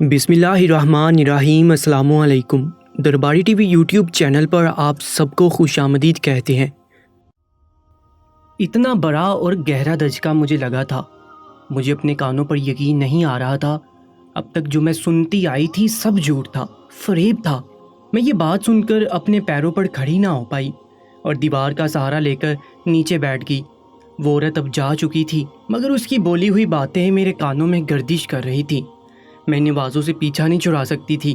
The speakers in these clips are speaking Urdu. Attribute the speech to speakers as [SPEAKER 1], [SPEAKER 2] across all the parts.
[SPEAKER 1] بسم اللہ الرحمن الرحیم۔ السلام علیکم۔ درباری ٹی وی یوٹیوب چینل پر آپ سب کو خوش آمدید کہتے ہیں۔ اتنا بڑا اور گہرا دھچکا مجھے لگا تھا، مجھے اپنے کانوں پر یقین نہیں آ رہا تھا۔ اب تک جو میں سنتی آئی تھی سب جھوٹ تھا، فریب تھا۔ میں یہ بات سن کر اپنے پیروں پر کھڑی نہ ہو پائی اور دیوار کا سہارا لے کر نیچے بیٹھ گئی۔ وہ عورت اب جا چکی تھی، مگر اس کی بولی ہوئی باتیں میرے کانوں میں گردش کر رہی تھی۔ میں نے آوازوں سے پیچھا نہیں چھڑا سکتی تھی۔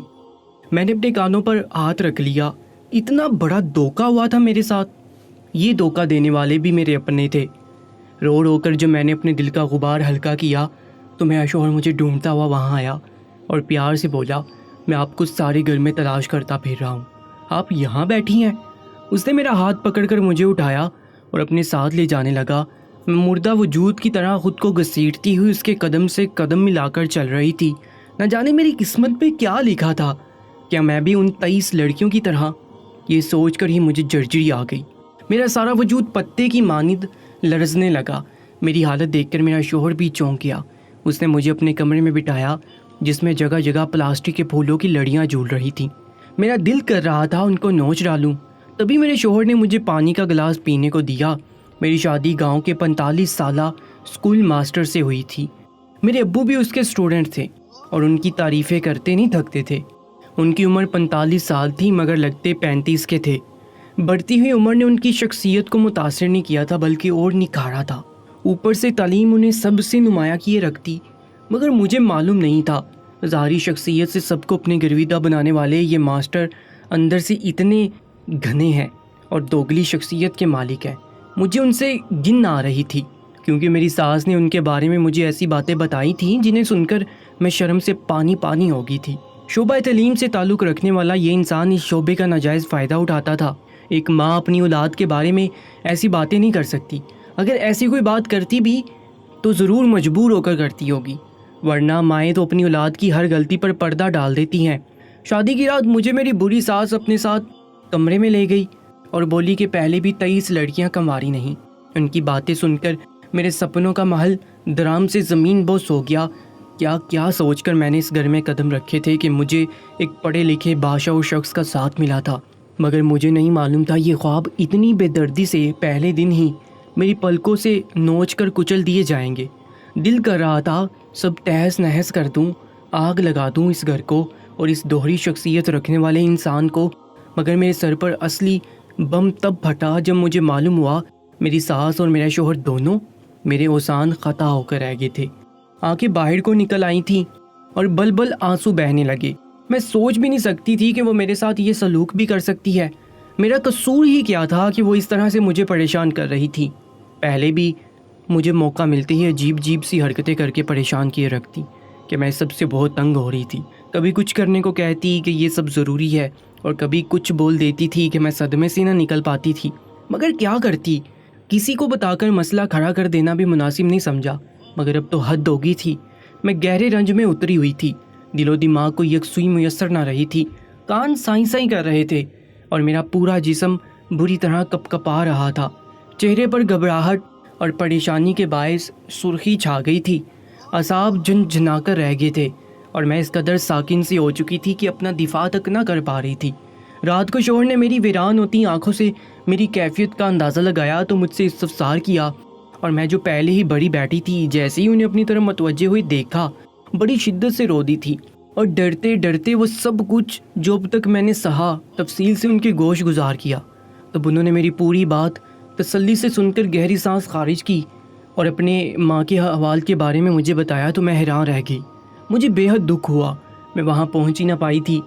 [SPEAKER 1] میں نے اپنے کانوں پر ہاتھ رکھ لیا۔ اتنا بڑا دھوکا ہوا تھا میرے ساتھ۔ یہ دھوکا دینے والے بھی میرے اپنے تھے۔ رو رو کر جب میں نے اپنے دل کا غبار ہلکا کیا تو میرا شوہر مجھے ڈھونڈتا ہوا وہاں آیا اور پیار سے بولا، میں آپ کو سارے گھر میں تلاش کرتا پھر رہا ہوں، آپ یہاں بیٹھی ہیں۔ اس نے میرا ہاتھ پکڑ کر مجھے اٹھایا اور اپنے ساتھ لے جانے لگا۔ میں مردہ وجود کی طرح خود کو گھسیٹتی ہوئی اس کے قدم سے قدم ملا کر چل رہی تھی۔ نہ جانے میری قسمت پہ کیا لکھا تھا، کیا میں بھی ان 23 لڑکیوں کی طرح؟ یہ سوچ کر ہی مجھے جرجری آ گئی۔ میرا سارا وجود پتے کی مانند لرزنے لگا۔ میری حالت دیکھ کر میرا شوہر بھی چونک گیا۔ اس نے مجھے اپنے کمرے میں بٹھایا جس میں جگہ جگہ پلاسٹک کے پھولوں کی لڑیاں جھول رہی تھیں۔ میرا دل کر رہا تھا ان کو نوچ ڈالوں۔ تبھی میرے شوہر نے مجھے پانی کا گلاس پینے کو دیا۔ میری شادی گاؤں کے 45 سالہ اسکول ماسٹر سے ہوئی تھی۔ میرے ابو بھی اس کے اسٹوڈنٹ تھے اور ان کی تعریفیں کرتے نہیں تھکتے تھے۔ ان کی عمر 45 سال تھی مگر لگتے 35 کے تھے۔ بڑھتی ہوئی عمر نے ان کی شخصیت کو متاثر نہیں کیا تھا بلکہ اور نکھارا تھا۔ اوپر سے تعلیم انہیں سب سے نمایاں کیے رکھتی، مگر مجھے معلوم نہیں تھا ظاہری شخصیت سے سب کو اپنے گرویدہ بنانے والے یہ ماسٹر اندر سے اتنے گھنے ہیں اور دوگلی شخصیت کے مالک ہیں۔ مجھے ان سے گن آ رہی تھی کیونکہ میری ساس نے ان کے بارے میں مجھے ایسی باتیں بتائی تھیں جنہیں سن کر میں شرم سے پانی پانی ہو گئی تھی۔ شعبہ تعلیم سے تعلق رکھنے والا یہ انسان اس شعبے کا ناجائز فائدہ اٹھاتا تھا۔ ایک ماں اپنی اولاد کے بارے میں ایسی باتیں نہیں کر سکتی۔ اگر ایسی کوئی بات کرتی بھی تو ضرور مجبور ہو کر کرتی ہوگی، ورنہ مائیں تو اپنی اولاد کی ہر غلطی پر پردہ ڈال دیتی ہیں۔ شادی کی رات مجھے میری بری ساس اپنے ساتھ کمرے میں لے گئی اور بولی کہ پہلے بھی 23 لڑکیاں کنواری نہیں۔ ان کی باتیں سن کر میرے سپنوں کا محل درام سے زمین بوس ہو گیا۔ کیا سوچ کر میں نے اس گھر میں قدم رکھے تھے کہ مجھے ایک پڑھے لکھے باشعور شخص کا ساتھ ملا تھا، مگر مجھے نہیں معلوم تھا یہ خواب اتنی بے دردی سے پہلے دن ہی میری پلکوں سے نوچ کر کچل دیے جائیں گے۔ دل کر رہا تھا سب تہس نہس کر دوں، آگ لگا دوں اس گھر کو اور اس دوہری شخصیت رکھنے والے انسان کو، مگر میرے سر پر اصلی بم تب پھٹا جب مجھے معلوم ہوا میری ساس اور میرا شوہر دونوں میرے اوسان خطا ہو کر رہ گئے تھے۔ آنکھیں باہر کو نکل آئی تھیں اور بل بل آنسو بہنے لگے۔ میں سوچ بھی نہیں سکتی تھی کہ وہ میرے ساتھ یہ سلوک بھی کر سکتی ہے۔ میرا قصور ہی کیا تھا کہ وہ اس طرح سے مجھے پریشان کر رہی تھی؟ پہلے بھی مجھے موقع ملتے ہی عجیب سی حرکتیں کر کے پریشان کیے رکھتی کہ میں سب سے بہت تنگ ہو رہی تھی۔ کبھی کچھ کرنے کو کہتی کہ یہ سب ضروری ہے اور کبھی کچھ بول دیتی تھی کہ میں صدمے سے نہ نکل پاتی تھی، مگر کیا کرتی؟ کسی کو بتا کر مسئلہ کھڑا کر دینا بھی مناسب نہیں سمجھا، مگر اب تو حد ہو گئی تھی۔ میں گہرے رنج میں اتری ہوئی تھی، دل و دماغ کو یکسوئی میسر نہ رہی تھی، کان سائیں کر رہے تھے اور میرا پورا جسم بری طرح کپ کپا رہا تھا۔ چہرے پر گھبراہٹ اور پریشانی کے باعث سرخی چھا گئی تھی، اعصاب جھنجھنا کر رہ گئے تھے اور میں اس قدر ساکن سی ہو چکی تھی کہ اپنا دفاع تک نہ کر پا رہی تھی۔ رات کو شوہر نے میری ویران ہوتی آنکھوں سے میری کیفیت کا اندازہ لگایا تو مجھ سے استفسار کیا، اور میں جو پہلے ہی بڑی بیٹھی تھی جیسے ہی انہیں اپنی طرف متوجہ ہوئی دیکھا بڑی شدت سے رو دی تھی اور ڈرتے ڈرتے وہ سب کچھ جو اب تک میں نے سہا تفصیل سے ان کے گوش گزار کیا۔ تب انہوں نے میری پوری بات تسلی سے سن کر گہری سانس خارج کی اور اپنے ماں کے حوال کے بارے میں مجھے بتایا تو میں حیران رہ گئی۔ مجھے بے حد دکھ ہوا۔ میں وہاں پہنچ ہی نہ پائی تھی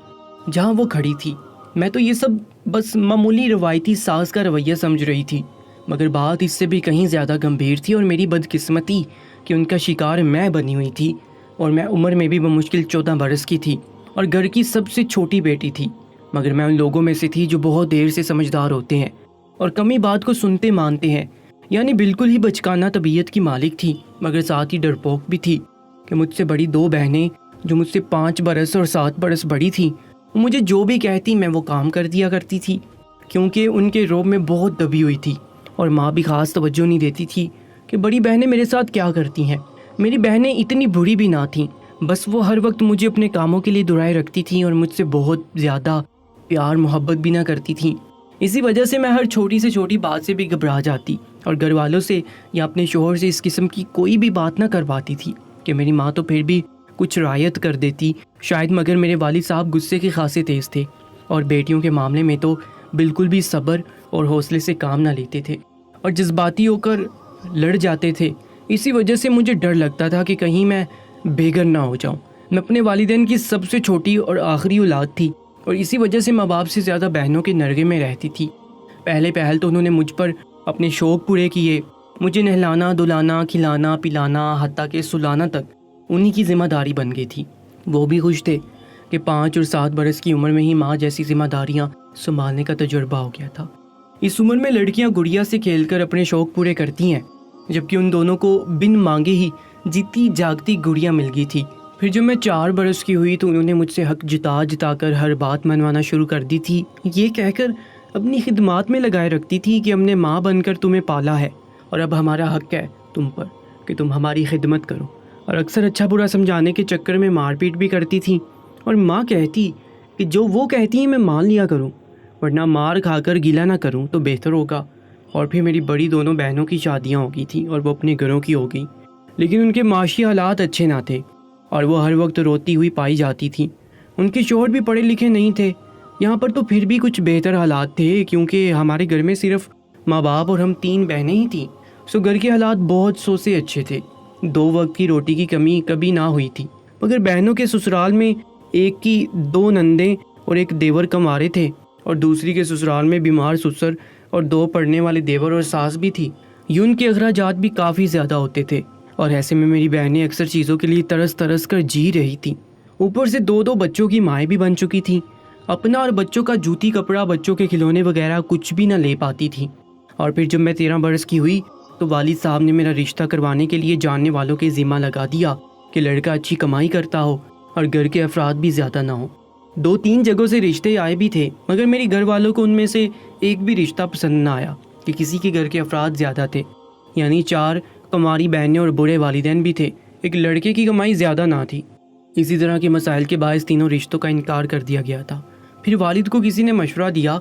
[SPEAKER 1] جہاں وہ کھڑی تھی۔ میں تو یہ سب بس معمولی روایتی ساس کا رویہ سمجھ رہی تھی، مگر بات اس سے بھی کہیں زیادہ گمبھیر تھی اور میری بدقسمتی کہ ان کا شکار میں بنی ہوئی تھی، اور میں عمر میں بھی بمشکل 14 برس کی تھی اور گھر کی سب سے چھوٹی بیٹی تھی، مگر میں ان لوگوں میں سے تھی جو بہت دیر سے سمجھدار ہوتے ہیں اور کمی بات کو سنتے مانتے ہیں، یعنی بالکل ہی بچکانہ طبیعت کی مالک تھی، مگر ساتھ ہی ڈرپوک بھی تھی کہ مجھ سے بڑی 2 بہنیں جو مجھ سے 5 برس اور 7 برس بڑی تھیں، مجھے جو بھی کہتی میں وہ کام کر دیا کرتی تھی، کیونکہ ان کے روب میں بہت دبی ہوئی تھی، اور ماں بھی خاص توجہ نہیں دیتی تھی کہ بڑی بہنیں میرے ساتھ کیا کرتی ہیں۔ میری بہنیں اتنی بری بھی نہ تھیں، بس وہ ہر وقت مجھے اپنے کاموں کے لیے دہرائے رکھتی تھیں اور مجھ سے بہت زیادہ پیار محبت بھی نہ کرتی تھیں۔ اسی وجہ سے میں ہر چھوٹی سے چھوٹی بات سے بھی گھبرا جاتی اور گھر والوں سے یا اپنے شوہر سے اس قسم کی کوئی بھی بات نہ کرواتی تھی کہ میری ماں تو پھر بھی کچھ رعایت کر دیتی شاید، مگر میرے والد صاحب غصے کے خاصے تیز تھے اور بیٹیوں کے معاملے میں تو بالکل بھی صبر اور حوصلے سے کام نہ لیتے تھے اور جذباتی ہو کر لڑ جاتے تھے۔ اسی وجہ سے مجھے ڈر لگتا تھا کہ کہیں میں بے گھر نہ ہو جاؤں۔ میں اپنے والدین کی سب سے چھوٹی اور آخری اولاد تھی اور اسی وجہ سے ماں باپ سے زیادہ بہنوں کے نرغے میں رہتی تھی۔ پہل تو انہوں نے مجھ پر اپنے شوق پورے کیے، مجھے نہلانا دلانا کھلانا پلانا حتیٰ کہ سلانا تک انہی کی ذمہ داری بن گئی تھی۔ وہ بھی خوش تھے کہ 5 اور 7 برس کی عمر میں ہی ماں جیسی ذمہ داریاں سنبھالنے کا تجربہ ہو گیا تھا۔ اس عمر میں لڑکیاں گڑیا سے کھیل کر اپنے شوق پورے کرتی ہیں، جبکہ ان دونوں کو بن مانگے ہی جیتی جاگتی گڑیا مل گئی تھی۔ پھر جب میں 4 برس کی ہوئی تو انہوں نے مجھ سے حق جتا کر ہر بات منوانا شروع کر دی تھی، یہ کہہ کر اپنی خدمات میں لگائے رکھتی تھی کہ ہم نے ماں بن کر تمہیں پالا ہے اور اب ہمارا حق ہے تم پر کہ تم ہماری خدمت کرو، اور اکثر اچھا برا سمجھانے کے چکر میں مار پیٹ بھی کرتی تھی۔ اور ماں کہتی کہ جو وہ کہتی ہیں میں مان لیا کروں، ورنہ مار کھا کر گیلا نہ کروں تو بہتر ہوگا۔ اور پھر میری بڑی دونوں بہنوں کی شادیاں ہو گئی تھیں اور وہ اپنے گھروں کی ہو گئی، لیکن ان کے معاشی حالات اچھے نہ تھے اور وہ ہر وقت روتی ہوئی پائی جاتی تھیں۔ ان کے شوہر بھی پڑھے لکھے نہیں تھے، یہاں پر تو پھر بھی کچھ بہتر حالات تھے کیونکہ ہمارے گھر میں صرف ماں باپ اور ہم 3 بہنیں ہی تھیں، سو گھر کے حالات بہت سو سے اچھے تھے۔ 2 وقت کی روٹی کی کمی کبھی نہ ہوئی تھی، مگر بہنوں کے سسرال میں ایک کی 2 نندیں اور ایک دیور کمارے تھے اور دوسری کے سسرال میں بیمار سسر اور 2 پڑھنے والے دیور اور ساس بھی تھی۔ یوں ان کے اخراجات بھی کافی زیادہ ہوتے تھے اور ایسے میں میری بہنیں اکثر چیزوں کے لیے ترس ترس کر جی رہی تھیں، اوپر سے 2 بچوں کی مائیں بھی بن چکی تھیں۔ اپنا اور بچوں کا جوتی کپڑا بچوں کے کھلونے وغیرہ کچھ بھی نہ لے پاتی تھیں۔ اور پھر جب میں 13 برس کی ہوئی تو والد صاحب نے میرا رشتہ کروانے کے لیے جاننے والوں کے ذمہ لگا دیا کہ لڑکا اچھی کمائی کرتا ہو اور گھر کے افراد بھی زیادہ نہ ہو۔ 2-3 جگہوں سے رشتے آئے بھی تھے، مگر میری گھر والوں کو ان میں سے ایک بھی رشتہ پسند نہ آیا کہ کسی کے گھر کے افراد زیادہ تھے، یعنی 4 کماری بہنیں اور بوڑھے والدین بھی تھے، ایک لڑکے کی کمائی زیادہ نہ تھی۔ اسی طرح کے مسائل کے باعث تینوں رشتوں کا انکار کر دیا گیا تھا۔ پھر والد کو کسی نے مشورہ دیا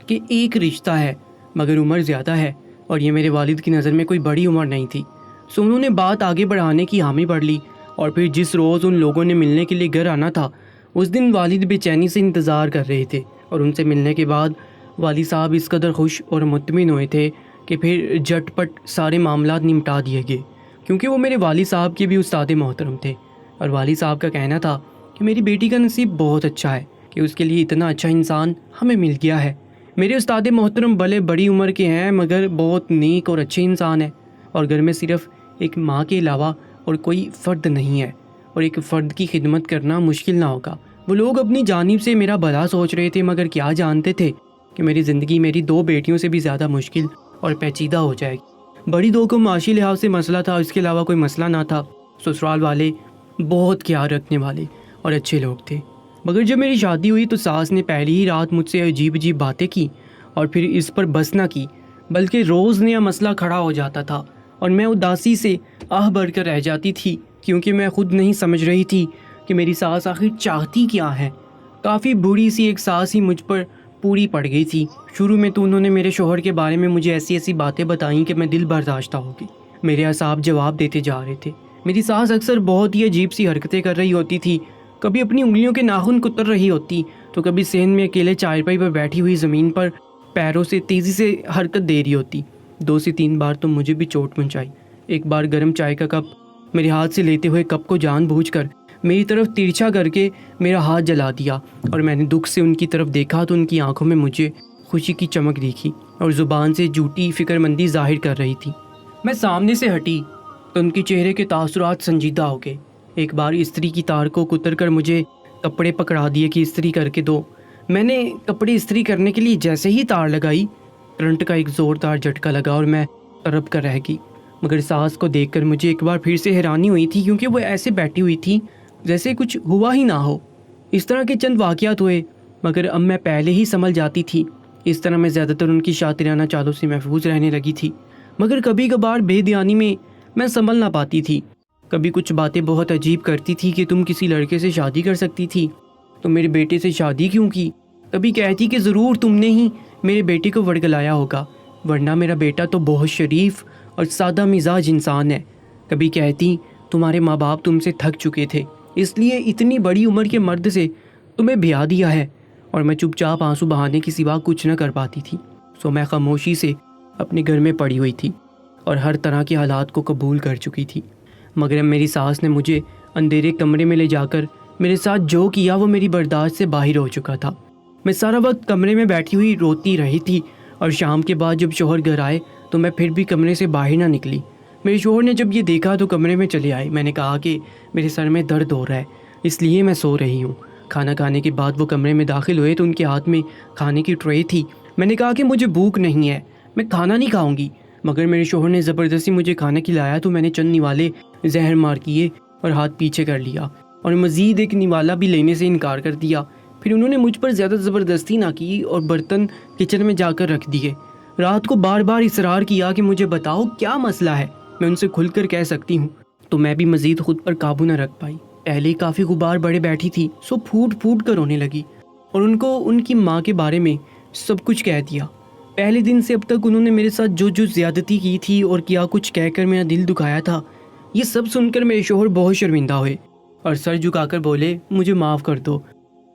[SPEAKER 1] کہ ایک رشتہ ہے مگر عمر زیادہ ہے، اور یہ میرے والد کی نظر میں کوئی بڑی عمر نہیں تھی، سو انہوں نے بات آگے بڑھانے کی حامی بھر لی۔ اور پھر جس روز ان لوگوں نے ملنے کے لیے گھر آنا تھا اس دن والد بے چینی سے انتظار کر رہے تھے، اور ان سے ملنے کے بعد والد صاحب اس قدر خوش اور مطمئن ہوئے تھے کہ پھر جھٹ پٹ سارے معاملات نمٹا دیے گئے، کیونکہ وہ میرے والد صاحب کے بھی استاد محترم تھے، اور والد صاحب کا کہنا تھا کہ میری بیٹی کا نصیب بہت اچھا ہے کہ اس کے لیے اتنا اچھا انسان ہمیں مل گیا ہے۔ میرے استاد محترم بھلے بڑی عمر کے ہیں مگر بہت نیک اور اچھے انسان ہیں، اور گھر میں صرف ایک ماں کے علاوہ اور کوئی فرد نہیں ہے، اور ایک فرد کی خدمت کرنا مشکل نہ ہوگا۔ وہ لوگ اپنی جانب سے میرا بھلا سوچ رہے تھے، مگر کیا جانتے تھے کہ میری زندگی میری 2 بیٹیوں سے بھی زیادہ مشکل اور پیچیدہ ہو جائے گی۔ بڑی 2 کو معاشی لحاظ سے مسئلہ تھا، اس کے علاوہ کوئی مسئلہ نہ تھا۔ سسرال والے بہت خیال رکھنے والے اور اچھے لوگ تھے، مگر جب میری شادی ہوئی تو ساس نے پہلی ہی رات مجھ سے عجیب عجیب باتیں کی، اور پھر اس پر بس نہ کی بلکہ روز نیا مسئلہ کھڑا ہو جاتا تھا، اور میں اداسی سے آہ بھر کر رہ جاتی تھی کیونکہ میں خود نہیں سمجھ رہی تھی کہ میری ساس آخر چاہتی کیا ہے۔ کافی بری سی ایک ساس ہی مجھ پر پوری پڑ گئی تھی۔ شروع میں تو انہوں نے میرے شوہر کے بارے میں مجھے ایسی باتیں بتائیں کہ میں دل برداشتہ ہو گئی، میرے اعصاب جواب دیتے جا رہے تھے۔ میری ساس اکثر بہت ہی عجیب سی حرکتیں کر رہی ہوتی تھی، کبھی اپنی انگلیوں کے ناخن کتر رہی ہوتی تو کبھی صحن میں اکیلے چارپائی پر بیٹھی ہوئی زمین پر پیروں سے تیزی سے حرکت دے رہی ہوتی۔ 2 سے 3 بار تو مجھے بھی چوٹ پہنچائی۔ ایک بار گرم چائے کا کپ میرے ہاتھ سے لیتے ہوئے کپ کو جان بوجھ کر میری طرف ترچھا کر کے میرا ہاتھ جلا دیا، اور میں نے دکھ سے ان کی طرف دیکھا تو ان کی آنکھوں میں مجھے خوشی کی چمک دکھی اور زبان سے جھوٹی فکر مندی ظاہر کر رہی تھی۔ میں سامنے سے ہٹی تو ان کے چہرے کے تاثرات سنجیدہ ہو گئے۔ ایک بار استری کی تار کو کتر کر مجھے کپڑے پکڑا دیے کہ استری کر کے دو۔ میں نے کپڑے استری کرنے کے لیے جیسے ہی تار لگائی، کرنٹ کا ایک زوردار جھٹکا لگا اور میں تڑپ کر رہ گئی۔ مگر ساس کو دیکھ کر مجھے ایک بار پھر سے حیرانی ہوئی تھی کیونکہ وہ ایسے بیٹھی ہوئی تھی جیسے کچھ ہوا ہی نہ ہو۔ اس طرح کے چند واقعات ہوئے مگر اب میں پہلے ہی سنبھل جاتی تھی۔ اس طرح میں زیادہ تر ان کی شاطرانہ چالوں سے محفوظ رہنے لگی تھی، مگر کبھی کبھار بے دھیانی میں سنبھل نہ پاتی تھی کبھی کچھ باتیں بہت عجیب کرتی تھی کہ تم کسی لڑکے سے شادی کر سکتی تھی، تو میرے بیٹے سے شادی کیوں کی؟ کبھی کہتی کہ ضرور تم نے ہی میرے بیٹے کو ورگلایا ہوگا، ورنہ میرا بیٹا تو بہت شریف اور سادہ مزاج انسان ہے۔ کبھی کہتی تمہارے ماں باپ تم سے تھک چکے تھے، اس لیے اتنی بڑی عمر کے مرد سے تمہیں بیاہ دیا ہے، اور میں چپ چاپ آنسو بہانے کے سوا کچھ نہ کر پاتی تھی۔ سو میں خاموشی سے اپنے گھر میں پڑی ہوئی تھی اور ہر طرح کے حالات کو قبول کر چکی تھی، مگر اب میری ساس نے مجھے اندھیرے کمرے میں لے جا کر میرے ساتھ جو کیا وہ میری برداشت سے باہر ہو چکا تھا۔ میں سارا وقت کمرے میں بیٹھی ہوئی روتی رہی تھی، اور شام کے بعد جب شوہر گھر آئے تو میں پھر بھی کمرے سے باہر نہ نکلی۔ میرے شوہر نے جب یہ دیکھا تو کمرے میں چلے آئے۔ میں نے کہا کہ میرے سر میں درد ہو رہا ہے، اس لیے میں سو رہی ہوں۔ کھانا کھانے کے بعد وہ کمرے میں داخل ہوئے تو ان کے ہاتھ میں کھانے کی ٹرے تھی۔ میں نے کہا کہ مجھے بھوک نہیں ہے، میں کھانا نہیں کھاؤں گی، مگر میرے شوہر نے زبردستی مجھے کھانا کھلایا تو میں نے چند نوالے زہر مار کیے اور ہاتھ پیچھے کر لیا، اور مزید ایک نوالا بھی لینے سے انکار کر دیا۔ پھر انہوں نے مجھ پر زیادہ زبردستی نہ کی اور برتن کچن میں جا کر رکھ دیے۔ رات کو بار بار اصرار کیا کہ مجھے بتاؤ کیا مسئلہ ہے، میں ان سے کھل کر کہہ سکتی ہوں، تو میں بھی مزید خود پر قابو نہ رکھ پائی۔ پہلے ہی کافی غبار بڑے بیٹھی تھی، سو پھوٹ پھوٹ کر رونے لگی اور ان کو ان کی ماں کے بارے میں سب کچھ کہہ دیا۔ پہلے دن سے اب تک انہوں نے میرے ساتھ جو زیادتی کی تھی اور کیا کچھ کہہ کر میرا دل دکھایا تھا، یہ سب سن کر میرے شوہر بہت شرمندہ ہوئے اور سر جھکا کر بولے، مجھے معاف کر دو،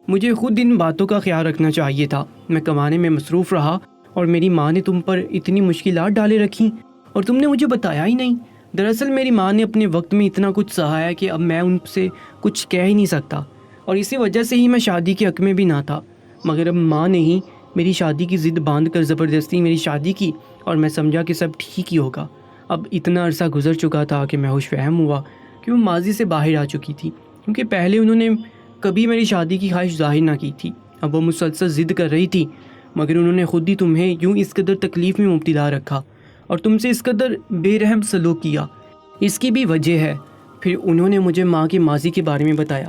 [SPEAKER 1] مجھے خود ان باتوں کا خیال رکھنا چاہیے تھا۔ میں کمانے میں مصروف رہا اور میری ماں نے تم پر اتنی مشکلات ڈالے رکھی اور تم نے مجھے بتایا ہی نہیں۔ دراصل میری ماں نے اپنے وقت میں اتنا کچھ سہا ہے کہ اب میں ان سے کچھ کہہ ہی نہیں سکتا، اور اسی وجہ سے ہی میں شادی کے حق میں بھی نہ تھا، مگر اب ماں نے ہی میری شادی کی ضد باندھ کر زبردستی میری شادی کی، اور میں سمجھا کہ سب ٹھیک ہی ہوگا۔ اب اتنا عرصہ گزر چکا تھا کہ میں ہوش فہم ہوا کہ وہ ماضی سے باہر آ چکی تھی، کیونکہ پہلے انہوں نے کبھی میری شادی کی خواہش ظاہر نہ کی تھی۔ اب وہ مسلسل ضد کر رہی تھی، مگر انہوں نے خود ہی تمہیں یوں اس قدر تکلیف میں مبتلا رکھا اور تم سے اس قدر بے رحم سلوک کیا، اس کی بھی وجہ ہے۔ پھر انہوں نے مجھے ماں کے ماضی کے بارے میں بتایا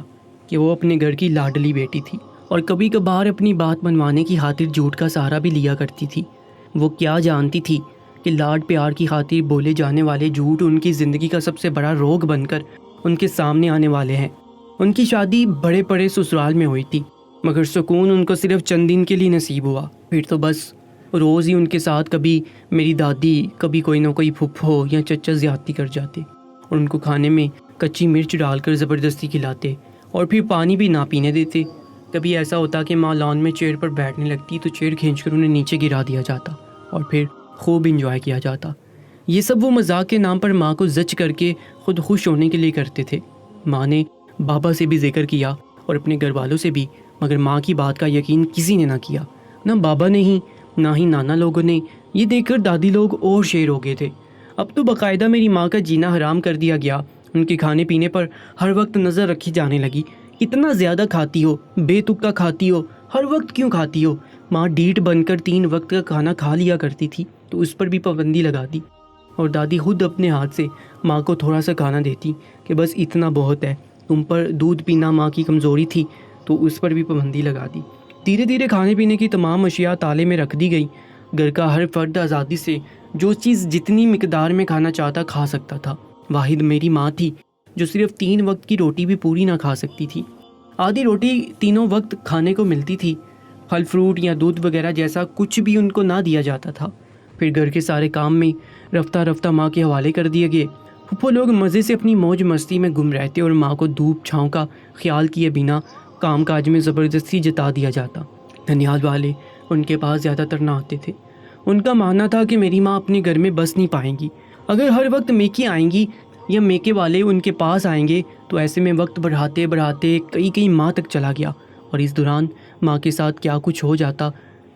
[SPEAKER 1] کہ وہ اپنے گھر کی لاڈلی بیٹی تھی اور کبھی کبھار اپنی بات منوانے کی خاطر جھوٹ کا سہارا بھی لیا کرتی تھی۔ وہ کیا جانتی تھی کہ لاڈ پیار کی خاطر بولے جانے والے جھوٹ ان کی زندگی کا سب سے بڑا روگ بن کر ان کے سامنے آنے والے ہیں۔ ان کی شادی بڑے بڑے سسرال میں ہوئی تھی، مگر سکون ان کو صرف چند دن کے لیے نصیب ہوا۔ پھر تو بس روز ہی ان کے ساتھ کبھی میری دادی، کبھی کوئی نہ کوئی پھپھو یا چچا زیادتی کر جاتے اور ان کو کھانے میں کچی مرچ ڈال کر زبردستی کھلاتے اور پھر پانی بھی نہ پینے دیتے۔ کبھی ایسا ہوتا کہ ماں لان میں چیئر پر بیٹھنے لگتی تو چیئر کھینچ کر انہیں نیچے گرا دیا جاتا اور پھر خوب انجوائے کیا جاتا۔ یہ سب وہ مذاق کے نام پر ماں کو زچ کر کے خود خوش ہونے کے لیے کرتے تھے۔ ماں نے بابا سے بھی ذکر کیا اور اپنے گھر والوں سے بھی، مگر ماں کی بات کا یقین کسی نے نہ کیا، نہ بابا نے ہی نہ ہی نانا لوگوں نے۔ یہ دیکھ کر دادی لوگ اور شیر ہو گئے تھے۔ اب تو باقاعدہ میری ماں کا جینا حرام کر دیا گیا، ان کے کھانے پینے پر ہر وقت نظر رکھی جانے لگی۔ اتنا زیادہ کھاتی ہو، بے تکا کھاتی ہو، ہر وقت کیوں کھاتی ہو؟ ماں ڈیٹ بن کر 3 وقت کا کھانا کھا لیا کرتی تھی تو اس پر بھی پابندی لگا دی، اور دادی خود اپنے ہاتھ سے ماں کو تھوڑا سا کھانا دیتی کہ بس اتنا بہت ہے۔ تم پر دودھ پینا ماں کی کمزوری تھی تو اس پر بھی پابندی لگا دی۔ دھیرے دھیرے کھانے پینے کی تمام اشیاء تالے میں رکھ دی گئی۔ گھر کا ہر فرد آزادی سے جو چیز جتنی مقدار میں کھانا چاہتا کھا سکتا تھا۔ واحد میری ماں تھی جو صرف 3 وقت کی روٹی بھی پوری نہ کھا سکتی تھی۔ آدھی روٹی تینوں وقت کھانے کو ملتی تھی، پھل فروٹ یا دودھ وغیرہ جیسا کچھ بھی ان کو نہ دیا جاتا تھا۔ پھر گھر کے سارے کام میں رفتہ رفتہ ماں کے حوالے کر دیے گئے۔ پھپھو لوگ مزے سے اپنی موج مستی میں گم رہتے اور ماں کو دھوپ چھاؤں کا خیال کیے بنا کام کاج میں زبردستی جتا دیا جاتا۔ ننیال والے ان کے پاس زیادہ تر نہ آتے تھے۔ ان کا ماننا تھا کہ میری ماں اپنے گھر میں بس نہیں پائیں گی۔ اگر ہر وقت میکی آئیں گی یا میکے والے ان کے پاس آئیں گے تو ایسے میں وقت بڑھاتے بڑھاتے کئی ماہ تک چلا گیا، اور اس دوران ماں کے ساتھ کیا کچھ ہو جاتا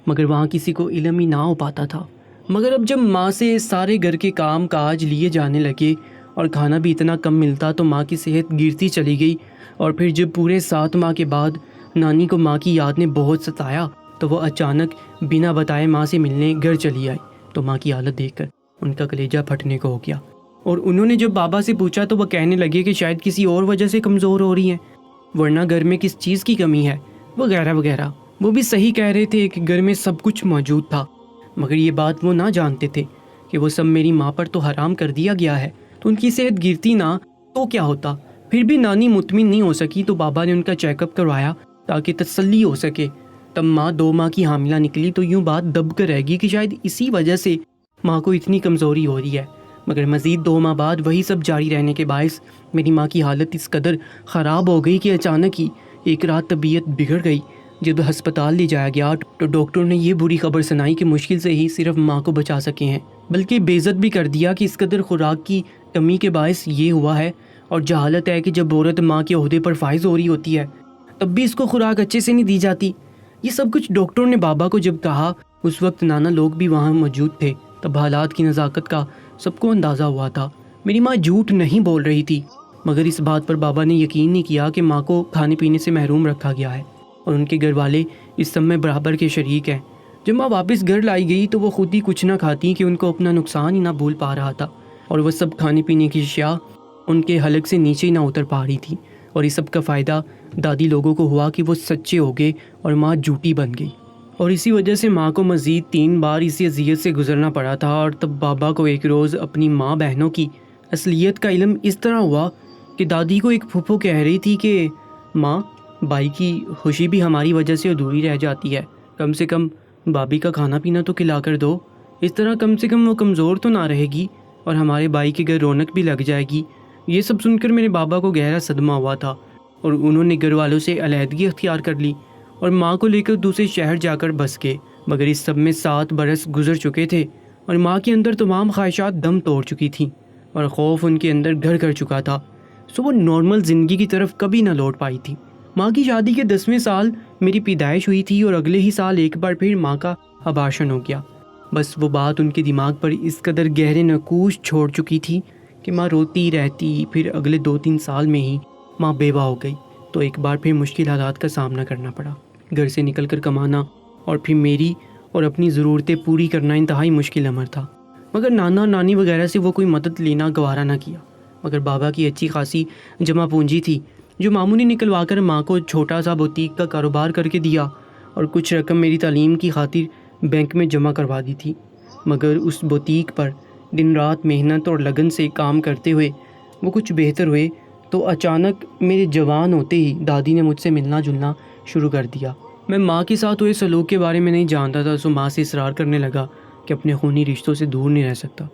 [SPEAKER 1] مگر وہاں کسی کو علم ہی نہ ہو پاتا تھا۔ مگر اب جب ماں سے سارے گھر کے کام کاج لیے جانے لگے اور کھانا بھی اتنا کم ملتا تو ماں کی صحت گرتی چلی گئی، اور پھر جب پورے 7 ماہ کے بعد نانی کو ماں کی یاد نے بہت ستایا تو وہ اچانک بنا بتائے ماں سے ملنے گھر چلی آئی۔ تو ماں کی حالت دیکھ کر ان کا کلیجہ پھٹنے کو ہو گیا، اور انہوں نے جب بابا سے پوچھا تو وہ کہنے لگے کہ شاید کسی اور وجہ سے کمزور ہو رہی ہیں، ورنہ گھر میں کس چیز کی کمی ہے وغیرہ وغیرہ۔ وہ بھی صحیح کہہ رہے تھے کہ گھر میں سب کچھ موجود تھا، مگر یہ بات وہ نہ جانتے تھے کہ وہ سب میری ماں پر تو حرام کر دیا گیا ہے، تو ان کی صحت گرتی نہ تو کیا ہوتا؟ پھر بھی نانی مطمئن نہیں ہو سکی تو بابا نے ان کا چیک اپ کروایا تاکہ تسلی ہو سکے۔ تب ماں 2 ماہ کی حاملہ نکلی تو یوں بات دب کر رہ گئی کہ شاید اسی وجہ سے ماں کو اتنی کمزوری ہو رہی ہے۔ مگر مزید 2 ماہ بعد وہی سب جاری رہنے کے باعث میری ماں کی حالت اس قدر خراب ہو گئی کہ اچانک ہی ایک رات طبیعت بگڑ گئی۔ جب ہسپتال لے جایا گیا تو ڈاکٹر نے یہ بری خبر سنائی کہ مشکل سے ہی صرف ماں کو بچا سکے ہیں، بلکہ بے عزت بھی کر دیا کہ اس قدر خوراک کی کمی کے باعث یہ ہوا ہے۔ اور جہالت ہے کہ جب عورت ماں کے عہدے پر فائز ہو رہی ہوتی ہے تب بھی اس کو خوراک اچھے سے نہیں دی جاتی۔ یہ سب کچھ ڈاکٹر نے بابا کو جب کہا، اس وقت نانا لوگ بھی وہاں موجود تھے، تب حالات کی نزاکت کا سب کو اندازہ ہوا تھا۔ میری ماں جھوٹ نہیں بول رہی تھی، مگر اس بات پر بابا نے یقین نہیں کیا کہ ماں کو کھانے پینے سے محروم رکھا گیا ہے اور ان کے گھر والے اس سب میں برابر کے شریک ہیں۔ جب ماں واپس گھر لائی گئی تو وہ خود ہی کچھ نہ کھاتی کہ ان کو اپنا نقصان ہی نہ بھول پا رہا تھا، اور وہ سب کھانے پینے کی اشیاء ان کے حلق سے نیچے ہی نہ اتر پا رہی تھی۔ اور اس سب کا فائدہ دادی لوگوں کو ہوا کہ وہ سچے ہو گئے اور ماں جھوٹی بن گئی، اور اسی وجہ سے ماں کو مزید 3 بار اسی اذیت سے گزرنا پڑا تھا۔ اور تب بابا کو ایک روز اپنی ماں بہنوں کی اصلیت کا علم اس طرح ہوا کہ دادی کو ایک پھپھو کہہ رہی تھی کہ ماں، بھائی کی خوشی بھی ہماری وجہ سے ادھوری رہ جاتی ہے، کم سے کم بابی کا کھانا پینا تو کھلا کر دو، اس طرح کم سے کم وہ کمزور تو نہ رہے گی اور ہمارے بھائی کے گھر رونق بھی لگ جائے گی۔ یہ سب سن کر میرے بابا کو گہرا صدمہ ہوا تھا اور انہوں نے گھر والوں سے علیحدگی اختیار کر لی اور ماں کو لے کر دوسرے شہر جا کر بس گئے۔ مگر اس سب میں 7 برس گزر چکے تھے اور ماں کے اندر تمام خواہشات دم توڑ چکی تھیں اور خوف ان کے اندر گھر کر چکا تھا، سو وہ نارمل زندگی کی طرف کبھی نہ لوٹ پائی تھی۔ ماں کی شادی کے 10ویں سال میری پیدائش ہوئی تھی اور اگلے ہی سال ایک بار پھر ماں کا ابارشن ہو گیا۔ بس وہ بات ان کے دماغ پر اس قدر گہرے نقوش چھوڑ چکی تھی کہ ماں روتی رہتی۔ پھر اگلے 2-3 سال میں ہی ماں بیوہ ہو گئی تو ایک بار پھر مشکل حالات کا سامنا کرنا پڑا۔ گھر سے نکل کر کمانا اور پھر میری اور اپنی ضرورتیں پوری کرنا انتہائی مشکل امر تھا، مگر نانا نانی وغیرہ سے وہ کوئی مدد لینا گوارا نہ کیا۔ مگر بابا کی اچھی خاصی جمع پونجی تھی جو ماموں نے نکلوا کر ماں کو چھوٹا سا بوتیک کا کاروبار کر کے دیا اور کچھ رقم میری تعلیم کی خاطر بینک میں جمع کروا دی تھی۔ مگر اس بوتیک پر دن رات محنت اور لگن سے کام کرتے ہوئے وہ کچھ بہتر ہوئے تو اچانک میرے جوان ہوتے ہی دادی نے مجھ سے ملنا جلنا شروع کر دیا۔ میں ماں کے ساتھ ہوئے سلوک کے بارے میں نہیں جانتا تھا، سو ماں سے اصرار کرنے لگا کہ اپنے خونی رشتوں سے دور نہیں رہ سکتا،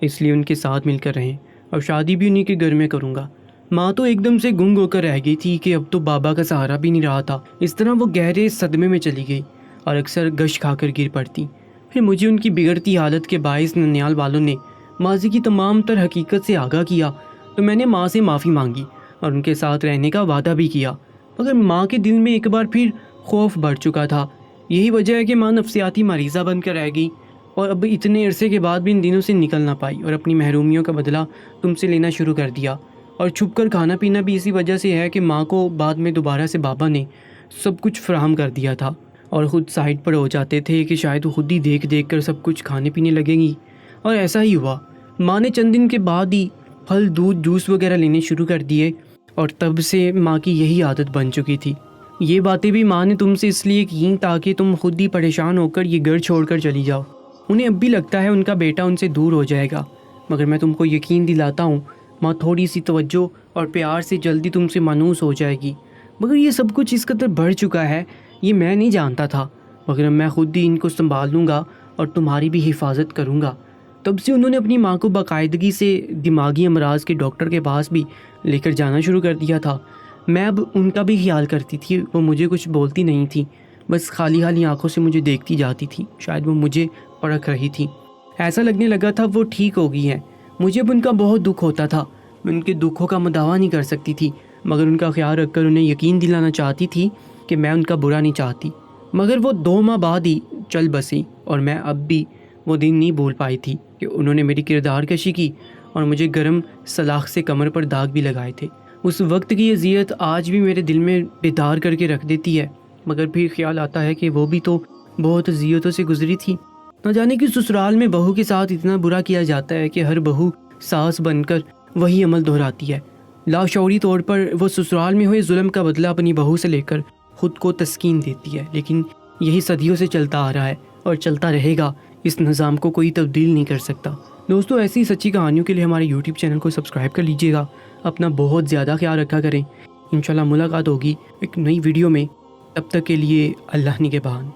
[SPEAKER 1] اس لیے ان کے ساتھ مل کر رہیں اور شادی بھی انہی کے گھر میں کروں گا۔ ماں تو ایک دم سے گنگ ہو کر رہ گئی تھی کہ اب تو بابا کا سہارا بھی نہیں رہا تھا۔ اس طرح وہ گہرے صدمے میں چلی گئی اور اکثر گش کھا کر گر پڑتی۔ پھر مجھے ان کی بگڑتی حالت کے باعث ننیال والوں نے ماضی کی تمام تر حقیقت سے آگاہ کیا تو میں نے ماں سے معافی مانگی اور ان کے ساتھ رہنے کا وعدہ بھی کیا، مگر ماں کے دل میں ایک بار پھر خوف بڑھ چکا تھا۔ یہی وجہ ہے کہ ماں نفسیاتی مریضہ بن کر رہ گئی اور اب اتنے عرصے کے بعد بھی ان دنوں سے نکل نہ پائی اور اپنی محرومیوں کا بدلہ تم سے لینا شروع کر دیا۔ اور چھپ کر کھانا پینا بھی اسی وجہ سے ہے کہ ماں کو بعد میں دوبارہ سے بابا نے سب کچھ فراہم کر دیا تھا اور خود سائڈ پر ہو جاتے تھے کہ شاید وہ خود ہی دیکھ دیکھ کر سب کچھ کھانے پینے لگیں گی، اور ایسا ہی ہوا۔ ماں نے چند دن کے بعد ہی پھل، دودھ، جوس وغیرہ لینے شروع کر دیے اور تب سے ماں کی یہی عادت بن چکی تھی۔ یہ باتیں بھی ماں نے تم سے اس لیے کی تاکہ تم خود ہی پریشان ہو کر یہ گھر چھوڑ کر چلی جاؤ۔ انہیں اب بھی لگتا ہے ان کا بیٹا ان سے دور ہو جائے گا، مگر میں تم کو یقین دلاتا ہوں ماں تھوڑی سی توجہ اور پیار سے جلدی تم سے مانوس ہو جائے گی۔ مگر یہ سب کچھ اس قدر بڑھ چکا ہے، یہ میں نہیں جانتا تھا، مگر میں خود ہی ان کو سنبھال لوں گا اور تمہاری بھی حفاظت کروں گا۔ تب سے انہوں نے اپنی ماں کو باقاعدگی سے دماغی امراض کے ڈاکٹر کے پاس بھی لے کر جانا شروع کر دیا تھا۔ میں اب ان کا بھی خیال کرتی تھی، وہ مجھے کچھ بولتی نہیں تھی، بس خالی خالی آنکھوں سے مجھے دیکھتی جاتی تھی، شاید وہ مجھے پرکھ رہی تھی۔ ایسا لگنے لگا تھا وہ ٹھیک ہو گئی ہیں۔ مجھے اب ان کا بہت دکھ ہوتا تھا، میں ان کے دکھوں کا مداوع نہیں کر سکتی تھی، مگر ان کا خیال رکھ کر انہیں یقین دلانا چاہتی تھی کہ میں ان کا برا نہیں چاہتی۔ مگر وہ 2 ماہ بعد ہی چل بسیں اور میں اب بھی وہ دن نہیں بھول پائی تھی کہ انہوں نے میری کردار کشی کی اور مجھے گرم سلاخ سے کمر پر داغ بھی لگائے تھے۔ اس وقت کی اذیت آج بھی میرے دل میں بیدار کر کے رکھ دیتی ہے، مگر پھر خیال آتا ہے کہ وہ بھی تو بہت اذیتوں سے گزری تھی۔ نہ جانے کہ سسرال میں بہو کے ساتھ اتنا برا کیا جاتا ہے کہ ہر بہو ساس بن کر وہی عمل دہراتی ہے۔ لاشعوری طور پر وہ سسرال میں ہوئے ظلم کا بدلہ اپنی بہو سے لے کر خود کو تسکین دیتی ہے، لیکن یہی صدیوں سے چلتا آ رہا ہے اور چلتا رہے گا، اس نظام کو کوئی تبدیل نہیں کر سکتا۔ دوستو، ایسی سچی کہانیوں کے لیے ہمارے YouTube چینل کو سبسکرائب کر لیجیے گا اپنا بہت زیادہ خیال رکھا کریں۔ انشاءاللہ ملاقات ہوگی ایک نئی ویڈیو میں، تب تک کے لیے اللہ نگہبان۔